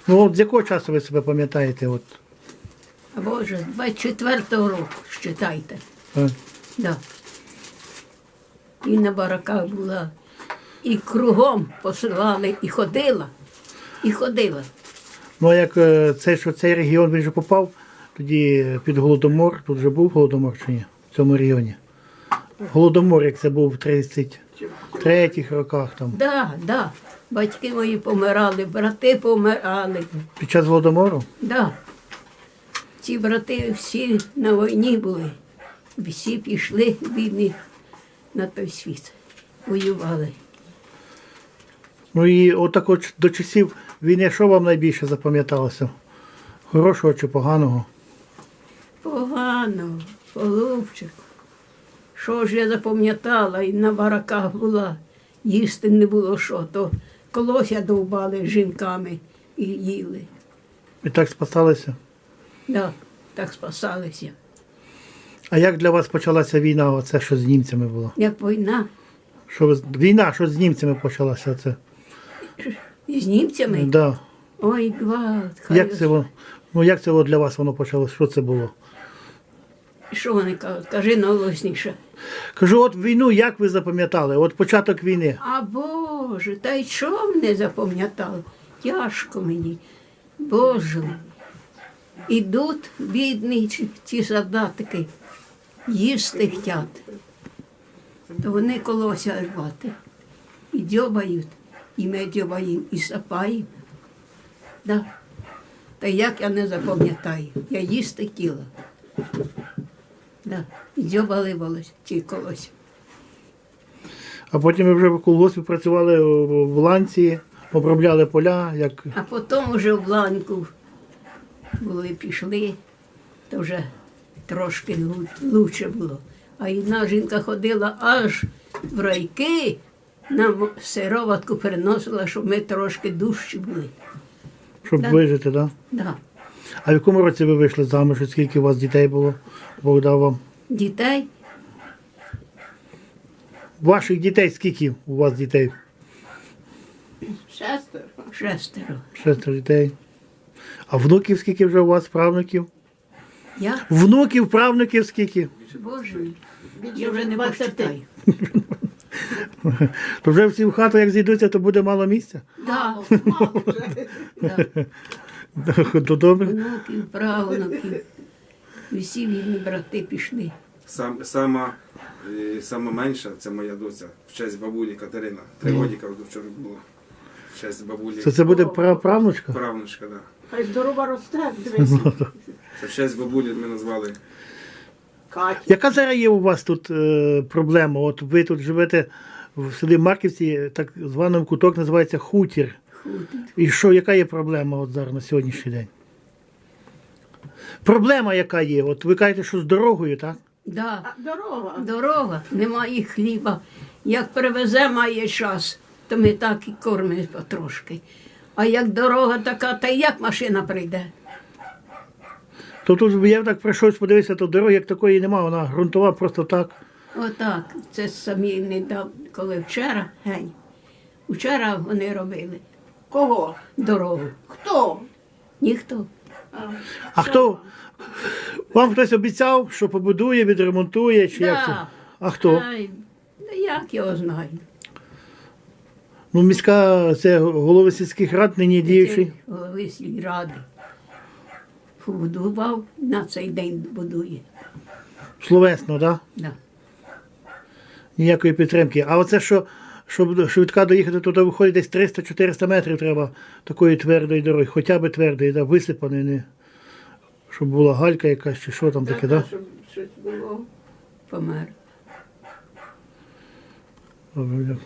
Ну от з якого часу ви себе пам'ятаєте? От? А Боже, 24-го року, считайте. Так. Да. І на бараках була, і кругом посилали, і ходила, і ходила. Ну а як цей регіон він же попав тоді під Голодомор, тут вже був Голодомор чи ні? В цьому регіоні. Голодомор, як це був в 33-х роках там. Да. Батьки мої помирали, брати помирали. Під час Голодомору? Да. Ці брати всі на війні були. Всі пішли бідні на той світ. Воювали. Ну і отак от до часів війни, що вам найбільше запам'яталося? Хорошого чи поганого? Погано, голубчику. Що ж я запам'ятала, і на бараках була, їсти не було що, то колося довбали жінками і їли. І так спасалися? Да, так спасалися. А як для вас почалася війна, оце, що з німцями було? Як війна Війна, що з німцями почалася? Оце? з німцями, Да. ой, гвалт. Як це для вас воно почалося? Що це було? Що вони кажуть? Кажи наголосніше. Кажу, от війну як ви запам'ятали? От початок війни. А Боже, та й чого не запам'ятала? Тяжко мені. Боже. Ідуть бідні ці солдатики, їсти хотять. То вони колося рвати. І дзьобають, і ми дзьобаємо, і сапаємо. Да. Та як я не запам'ятаю, я їсти хотіла. Да. І дзьобали волос, ці колося. А потім ви вже в колгоспі працювали в ланці, обробляли поля, як... А потім вже в ланку були, пішли, то вже трошки лучше було. А одна жінка ходила аж в райки, нам сироватку переносила, щоб ми трошки дужчі були. Щоб Да. вижити, так? Да? Да. А в якому році ви вийшли замуж? І скільки у вас дітей було? Бог дав вам. Дітей Ваших дітей скільки у вас дітей? 6. 6 дітей. А внуків скільки вже у вас, правнуків? Я? Внуків, правнуків скільки? Боже, я вже не посчитаю. То вже всі в хату, як зійдуться, то буде мало місця? Да. То добре. Внуків, правнуків. Всі вільні брати пішли. Сама менша, це моя доця, в честь бабулі Катерина. 3 годика вчора було. В честь бабулі. Це буде правнучка? Правнучка, так. Хай здорова росте, дивись. Це в честь бабулі ми назвали. Катя. Яка зараз є у вас тут проблема? От ви тут живете в селі Марківці, так званий куток називається Хутір. І що, яка є проблема от зараз на сьогоднішній день? Проблема яка є? От ви кажете, що з дорогою, так? Да. Дорога. Дорога, немає хліба. Як привезе, має час, то ми так і кормимо потрошки. А як дорога така, та як машина прийде? То тут я так прийшов, подивився, то дороги як такої немає, вона ґрунтова просто так. Отак. Це самі не дав, коли вчора, гень. Вчора вони робили Кого? дорогу. Хто? Ніхто. А хто? Вам хтось обіцяв, що побудує, відремонтує, чи як це? Да. А хто? Ай, да як його знаю. Ну, міська, це голови сільських рад нині діючий. Це голови сільради. Побудував, на цей день будує. Словесно, так? Да. Ніякої підтримки. А оце, що, щоб швидка доїхати, туди виходить десь 300-400 метрів треба такої твердої дороги, хоча б твердої, да, висипаної, не, щоб була галька якась, чи що там таке, так? Щоб щось було. Помер. Да?